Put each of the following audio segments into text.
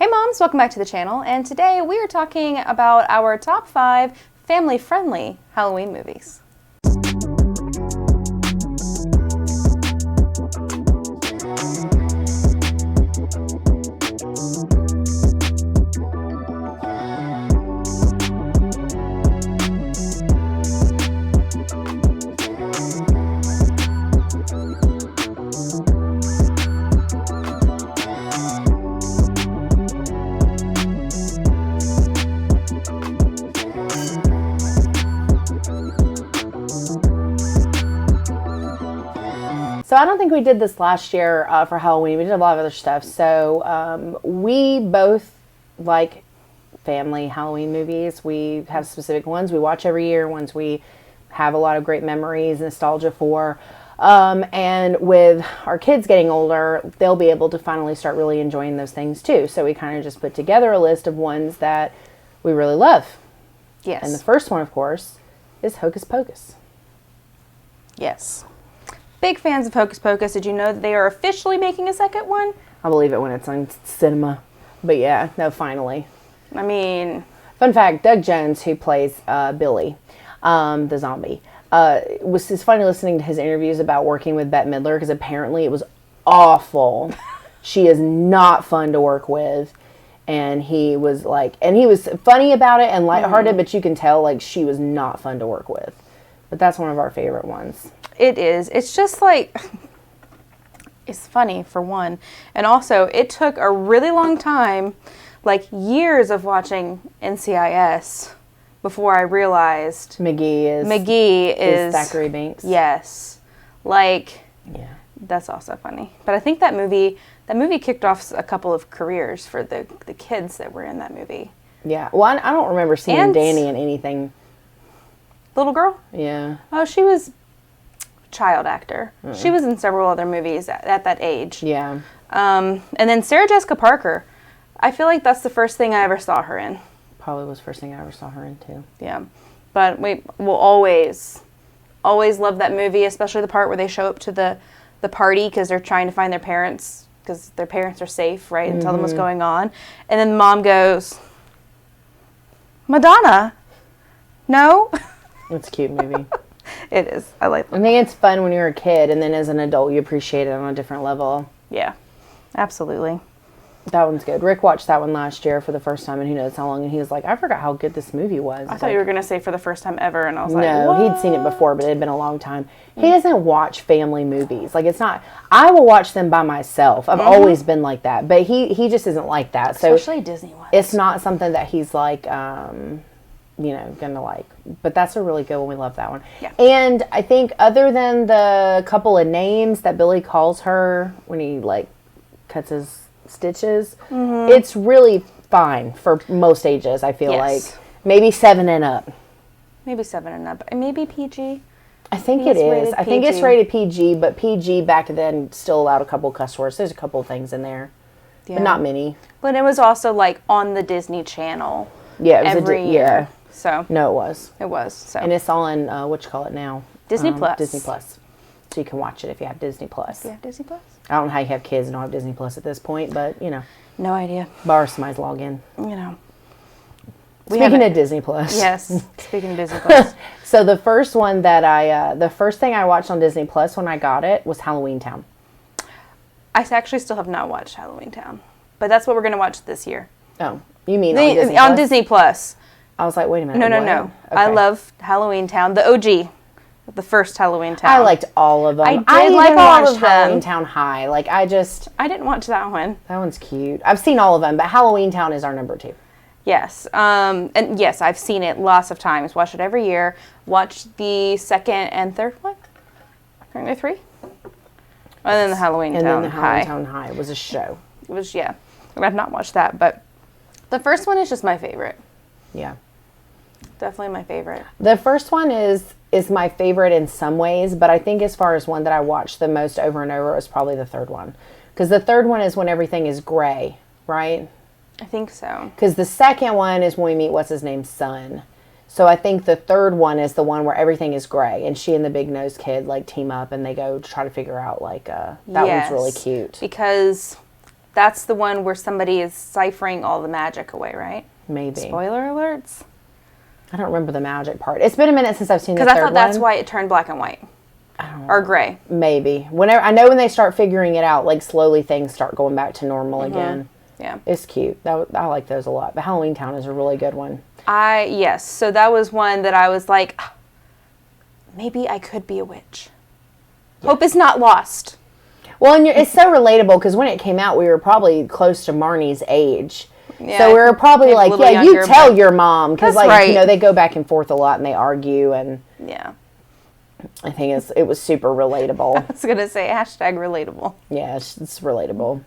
Hey moms, welcome back to the channel, and today we are talking about our top 5 family-friendly Halloween movies. So I don't think we did this last year for Halloween. We did a lot of other stuff. So we both like family Halloween movies. We have specific ones we watch every year, ones we have a lot of great memories, nostalgia for. And with our kids getting older, they'll be able to finally start really enjoying those things too. So we kind of just put together a list of ones that we really love. Yes. And the first one, of course, is Hocus Pocus. Yes. Big fans of Hocus Pocus. Did you know that they are officially making a second one? I'll believe it when it's on cinema. But yeah, no, finally. I mean... Fun fact, Doug Jones, who plays Billy, the zombie, it's funny listening to his interviews about working with Bette Midler, because apparently it was awful. She is not fun to work with. And he was funny about it and lighthearted, but you can tell like she was not fun to work with. But that's one of our favorite ones. It is. It's just like, it's funny for one. And also, it took a really long time, like years of watching NCIS before I realized McGee is Thackeray Binks. Yes. Like, yeah. That's also funny. But I think that movie kicked off a couple of careers for the kids that were in that movie. Yeah. Well, I don't remember seeing Danny in anything. Little girl? Yeah. Oh, she was child actor. She was in several other movies at that age. Yeah. And then Sarah Jessica Parker. I feel like that's the first thing I ever saw her in. Probably was the first thing I ever saw her in, too. Yeah. But we will always love that movie, especially the part where they show up to the party because they're trying to find their parents because their parents are safe, right, and tell them what's going on. And then mom goes, Madonna? No? It's a cute movie. It is. I like that. I think it's fun when you're a kid, and then as an adult, you appreciate it on a different level. Yeah, absolutely. That one's good. Rick watched that one last year for the first time, and who knows how long, and he was like, I forgot how good this movie was. I thought you were going to say for the first time ever, and I was like, no, what? he'd seen it before, but it had been a long time. He doesn't watch family movies. Like, it's not, I will watch them by myself. I've always been like that, but he just isn't like that. So especially Disney ones. It's not something that he's like, gonna like. But that's a really good one. We love that one. Yeah. And I think other than the couple of names that Billy calls her when he like cuts his stitches, it's really fine for most ages. I feel like maybe 7 and up. Maybe 7 and up. Maybe PG. I think it is. I think it's rated PG, but PG back then still allowed a couple cuss words. There's a couple of things in there, but not many. But it was also like on the Disney Channel. Yeah, it was every year. So no, it was. It was. So and it's on what you call it now? Disney Plus. Disney Plus. So you can watch it if you have Disney Plus. You have Disney Plus? I don't know how you have kids and don't have Disney Plus at this point, but you know. No idea. Borrow somebody's login. You know. Speaking of Disney Plus. Yes. Speaking of Disney Plus. So the first one that the first thing I watched on Disney Plus when I got it was Halloweentown. I actually still have not watched Halloweentown, but that's what we're going to watch this year. Oh, you mean on Disney Plus? On Disney Plus. I was like, wait a minute. No. Okay. I love Halloweentown, the OG, the first Halloweentown. I liked all of them. I did like all of them. Halloweentown High. Like I didn't watch that one. That one's cute. I've seen all of them, but Halloweentown is our number 2. Yes. And yes, I've seen it lots of times. Watch it every year. Watch the second and third one. Aren't there 3? And then the Halloweentown High was a show. It was, yeah. I've not watched that, but the first one is just my favorite. Yeah. Definitely my favorite. The first one is my favorite in some ways, but I think as far as one that I watched the most over and over, it was probably the third one. Because the third one is when everything is gray, right? I think so. Because the second one is when we meet what's-his-name's son. So I think the third one is the one where everything is gray, and she and the big-nosed kid, like, team up, and they go try to figure out, like, that one's really cute. Because That's the one where somebody is ciphering all the magic away, right? Maybe. Spoiler alerts? I don't remember the magic part. It's been a minute since I've seen the third Because one. I thought that's why it turned black and white. Or gray. Maybe. Whenever I know when they start figuring it out, like slowly things start going back to normal again. Yeah. It's cute. I like those a lot. But Halloweentown is a really good one. Yes. So that was one that I was like, maybe I could be a witch. Yeah. Hope is not lost. Well, and it's so relatable because when it came out, we were probably close to Marnie's age. Yeah, so we were probably like, yeah, you tell your mom. Because, like, right. you know, they go back and forth a lot and they argue. And yeah. I think it was super relatable. I was going to say hashtag relatable. Yeah, it's relatable.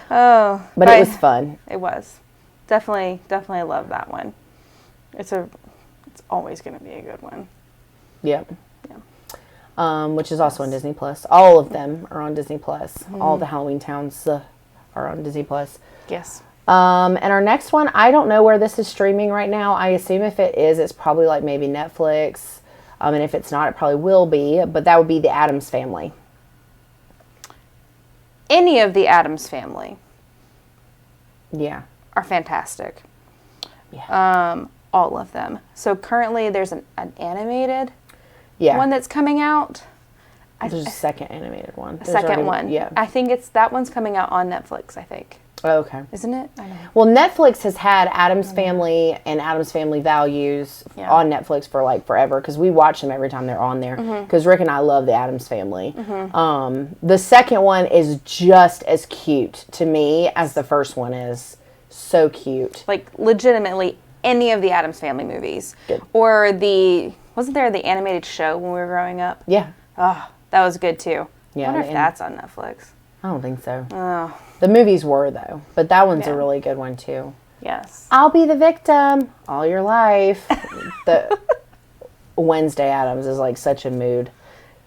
Oh. But it was fun. It was. Definitely love that one. It's always going to be a good one. Yep. Yeah. Which is also on Disney Plus. All of them are on Disney Plus. Mm-hmm. All the Halloweentowns are on Disney Plus. Yes. And our next one, I don't know where this is streaming right now. I assume if it is, it's probably like maybe Netflix. And if it's not, it probably will be. But that would be the Addams Family. Any of the Addams Family. Yeah. Are fantastic. Yeah. All of them. So currently there's an animated yeah. one that's coming out. There's a second animated one. A second one. Yeah. I think that one's coming out on Netflix, I think. Oh, okay. Isn't it? I don't know. Well, Netflix has had Addams Family and Addams Family Values on Netflix for like forever because we watch them every time they're on there because Rick and I love the Addams Family. The second one is just as cute to me as the first one is. So cute. Like legitimately any of the Addams Family movies. Good. Or wasn't there the animated show when we were growing up? Yeah. Oh, that was good too. Yeah, I wonder if that's on Netflix. I don't think so. Oh. The movies were, though. But that one's a really good one, too. Yes. I'll be the victim all your life. The Wednesday Addams is like such a mood.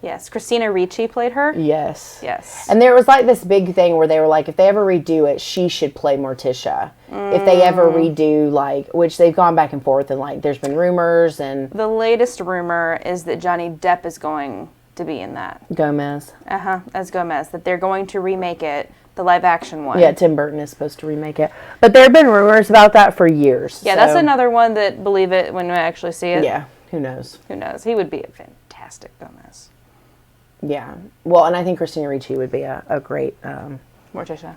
Yes. Christina Ricci played her? Yes. Yes. And there was like this big thing where they were like, if they ever redo it, she should play Morticia. If they ever redo, like, which they've gone back and forth and like there's been rumors and... The latest rumor is that Johnny Depp is going to be in that. Gomez. As Gomez. That they're going to remake it, the live action one. Yeah, Tim Burton is supposed to remake it. But there have been rumors about that for years. Yeah, that's another one that believe it when we actually see it. Yeah, who knows? Who knows? He would be a fantastic Gomez. Yeah. Well, and I think Christina Ricci would be a great... Morticia.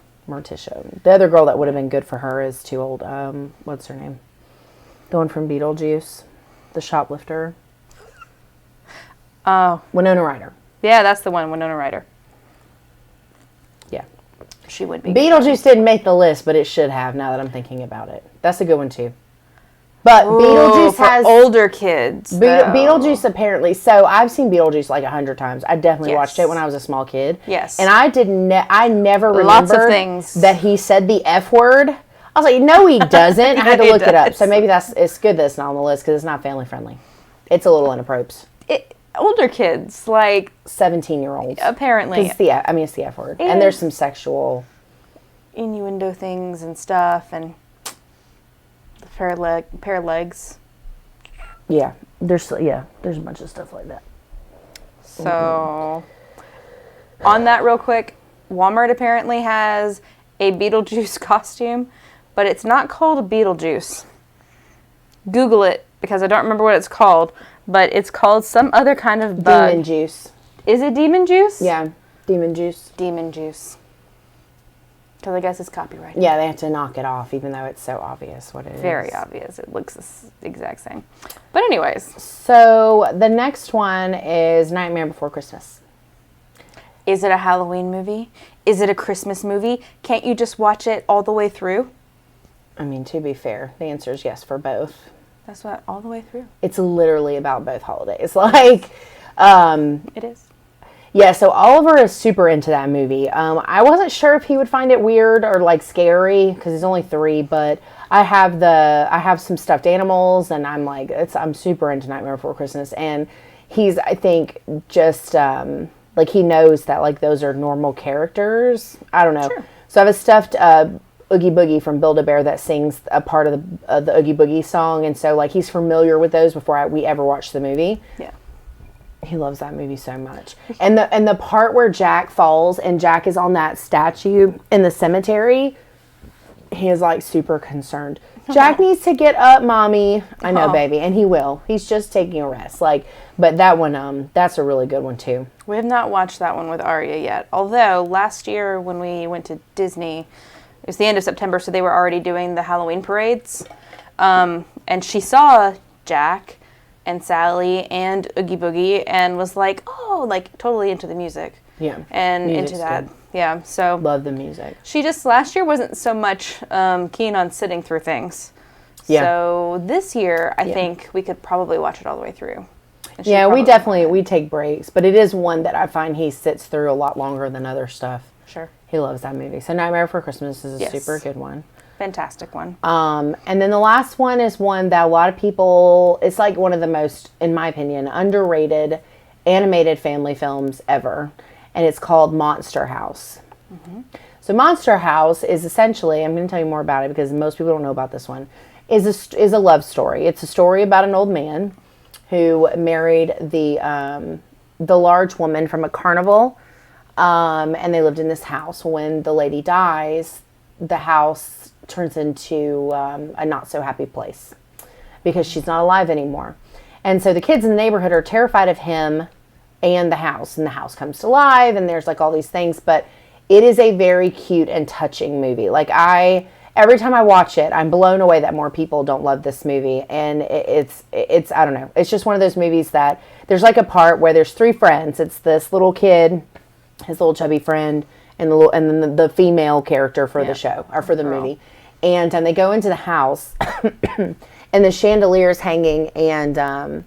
The other girl that would have been good for her is too old. What's her name? The one from Beetlejuice. The shoplifter. Oh. Winona Ryder. Yeah, that's the one, Winona Ryder. Yeah. She would be. Beetlejuice didn't make the list, but it should have now that I'm thinking about it. That's a good one, too. But Beetlejuice has... older kids. Beetlejuice apparently... So, I've seen Beetlejuice like 100 times. I definitely watched it when I was a small kid. Yes. And I never Lots of remembered things. that he said the F word. I was like, no, he doesn't. I had to look it up. So, maybe it's good that it's not on the list because it's not family friendly. It's a little inappropriate. Older kids, like 17-year-olds. Apparently. It's the F word. And there's some sexual innuendo things and stuff and the pair of legs. Yeah. There's a bunch of stuff like that. So on that real quick, Walmart apparently has a Beetlejuice costume, but it's not called Beetlejuice. Google it because I don't remember what it's called. But it's called some other kind of bug. Demon juice. Is it demon juice? Yeah, demon juice. Demon juice. Because I guess it's copyrighted. Yeah, they have to knock it off, even though it's so obvious what it is. Very obvious. It looks the exact same. But anyways. So, the next one is Nightmare Before Christmas. Is it a Halloween movie? Is it a Christmas movie? Can't you just watch it all the way through? I mean, to be fair, the answer is yes for both. That's what, all the way through. It's literally about both holidays. Like, it is. Yeah, so Oliver is super into that movie. I wasn't sure if he would find it weird or like scary because he's only 3, but I have some stuffed animals and I'm super into Nightmare Before Christmas, and he's, I think, just like he knows that like those are normal characters. I don't know. Sure. So I have a stuffed Oogie Boogie from Build-A-Bear that sings a part of the Oogie Boogie song, and so like he's familiar with those before we ever watched the movie. Yeah. He loves that movie so much. And the part where Jack falls and Jack is on that statue in the cemetery, he is like super concerned. Jack needs to get up, Mommy. I know, baby, and he will. He's just taking a rest. But that one, that's a really good one too. We have not watched that one with Arya yet. Although last year when we went to Disney, it was the end of September, so they were already doing the Halloween parades. And she saw Jack and Sally and Oogie Boogie and was like, oh, like totally into the music. Yeah. And Music's into that. good. Yeah. So love the music. She just last year wasn't so much keen on sitting through things. Yeah. So this year, I think we could probably watch it all the way through. Yeah, we take breaks, but it is one that I find he sits through a lot longer than other stuff. Sure. He loves that movie. So Nightmare Before Christmas is a super good one. Fantastic one. And then the last one is one that a lot of people, it's like one of the most, in my opinion, underrated animated family films ever. And it's called Monster House. Mm-hmm. So Monster House is essentially, I'm going to tell you more about it because most people don't know about this one, is a love story. It's a story about an old man who married the large woman from a carnival. And they lived in this house. When the lady dies, the house turns into a not so happy place because she's not alive anymore. And so the kids in the neighborhood are terrified of him and the house comes to life, and there's like all these things, but it is a very cute and touching movie. Like every time I watch it, I'm blown away that more people don't love this movie. And it's I don't know. It's just one of those movies that there's like a part where there's three friends. It's this little kid, his little chubby friend, and then the female character for the show or for the movie. And they go into the house and the chandelier is hanging, and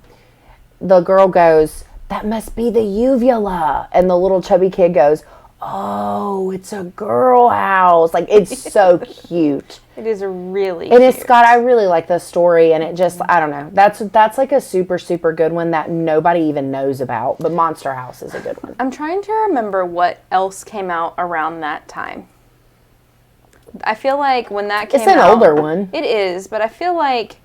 the girl goes, "That must be the uvula." And the little chubby kid goes, "Oh, it's a girl house." Like, it's so cute. It is really and cute. It's got, I really like the story, and it just, I don't know. That's like a super, super good one that nobody even knows about, but Monster House is a good one. I'm trying to remember what else came out around that time. I feel like when that came out... It's an older one. It is, but I feel like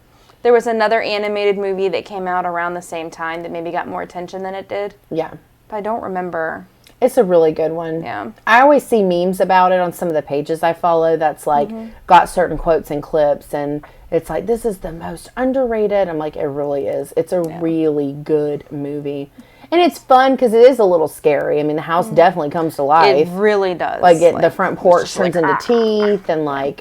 there was another animated movie that came out around the same time that maybe got more attention than it did. Yeah. But I don't remember. It's a really good one. Yeah. I always see memes about it on some of the pages I follow that's like got certain quotes and clips, and it's like, this is the most underrated. I'm like, it really is. It's a really good movie. And it's fun because it is a little scary. I mean, the house definitely comes to life. It really does. Like, the front porch turns into teeth, and like,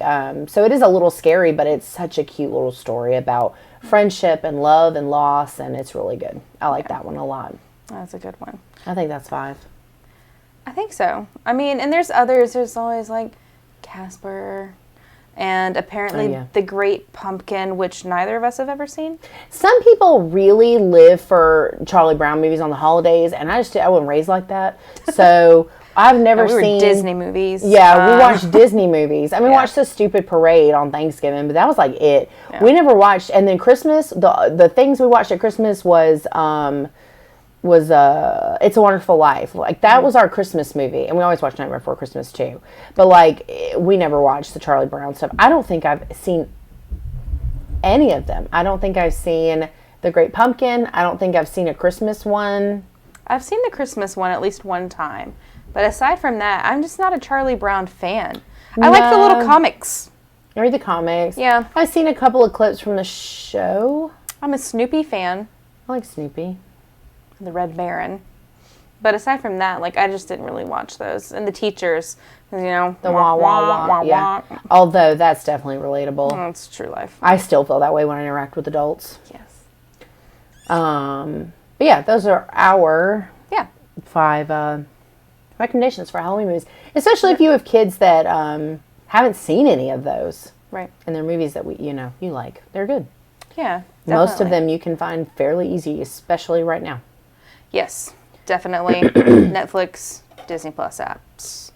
so it is a little scary, but it's such a cute little story about friendship and love and loss, and it's really good. I like that one a lot. That's a good one. I think that's 5. I think so. I mean, and there's others. There's always like Casper, and apparently The Great Pumpkin, which neither of us have ever seen. Some people really live for Charlie Brown movies on the holidays, and I wasn't raised like that. So I've never seen Disney movies. Yeah, we watched Disney movies. I mean, we watched the stupid parade on Thanksgiving, but that was like it. Yeah. We never watched, and then Christmas. The things we watched at Christmas was It's a Wonderful Life. Like, that was our Christmas movie, and we always watch Nightmare Before Christmas too. But like, we never watched the Charlie Brown stuff. I don't think I've seen any of them. I don't think I've seen The Great Pumpkin. I don't think I've seen a Christmas one. I've seen the Christmas one at least one time, but aside from that, I'm just not a Charlie Brown fan. I like the little comics. I read the comics. Yeah. I've seen a couple of clips from the show. I'm a Snoopy fan. I like Snoopy. The Red Baron. But aside from that, like, I just didn't really watch those. And the teachers, you know. The wah, wah, wah, yeah. Although, that's definitely relatable. Oh, it's true life. I still feel that way when I interact with adults. Yes. But yeah, those are our 5 recommendations for Halloween movies. Especially if you have kids that haven't seen any of those. Right. And they're movies that you like. They're good. Yeah, definitely. Most of them you can find fairly easy, especially right now. Yes, definitely. Netflix, Disney Plus apps,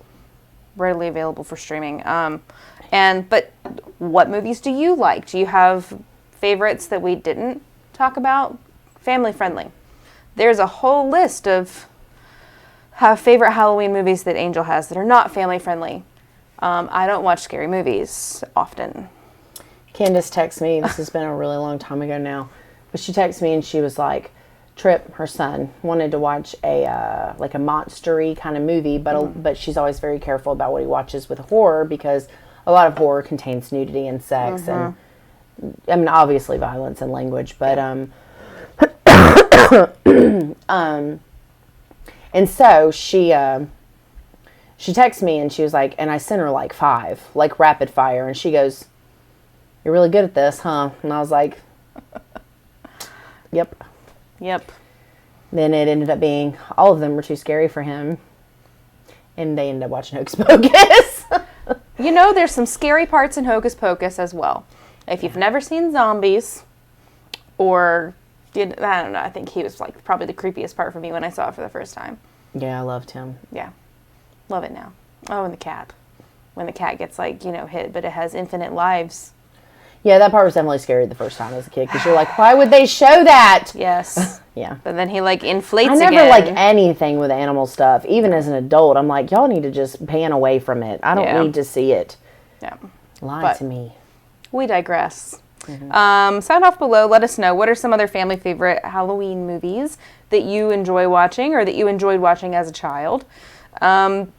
readily available for streaming. But what movies do you like? Do you have favorites that we didn't talk about? Family friendly. There's a whole list of favorite Halloween movies that Angel has that are not family friendly. I don't watch scary movies often. Candace texted me, this has been a really long time ago now, but she texted me and she was like, Tripp, her son, wanted to watch a like a monstery kind of movie, but she's always very careful about what he watches with horror because a lot of horror contains nudity and sex and I mean obviously violence and language, but and so she texted me and she was like, and I sent her like 5, like rapid fire, and she goes, "You're really good at this, huh?" And I was like, "Yep." Yep. Then it ended up being, all of them were too scary for him. And they ended up watching Hocus Pocus. You know, there's some scary parts in Hocus Pocus as well. If you've never seen zombies, or, I don't know, I think he was like probably the creepiest part for me when I saw it for the first time. Yeah, I loved him. Yeah. Love it now. Oh, and the cat. When the cat gets like, hit, but it has infinite lives. Yeah, that part was definitely scary the first time as a kid because you're like, why would they show that? Yes. Yeah. But then he like inflates I again. never like anything with animal stuff. Even as an adult, I'm like, y'all need to just pan away from it. I don't need to see it. Yeah. Lie to me. We digress. Sound off below. Let us know. What are some other family favorite Halloween movies that you enjoy watching or that you enjoyed watching as a child? And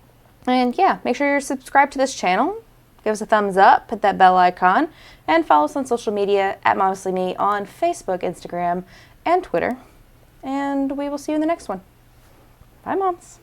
yeah, make sure you're subscribed to this channel. Give us a thumbs up, hit that bell icon, and follow us on social media at Momestly Me on Facebook, Instagram, and Twitter. And we will see you in the next one. Bye, Moms.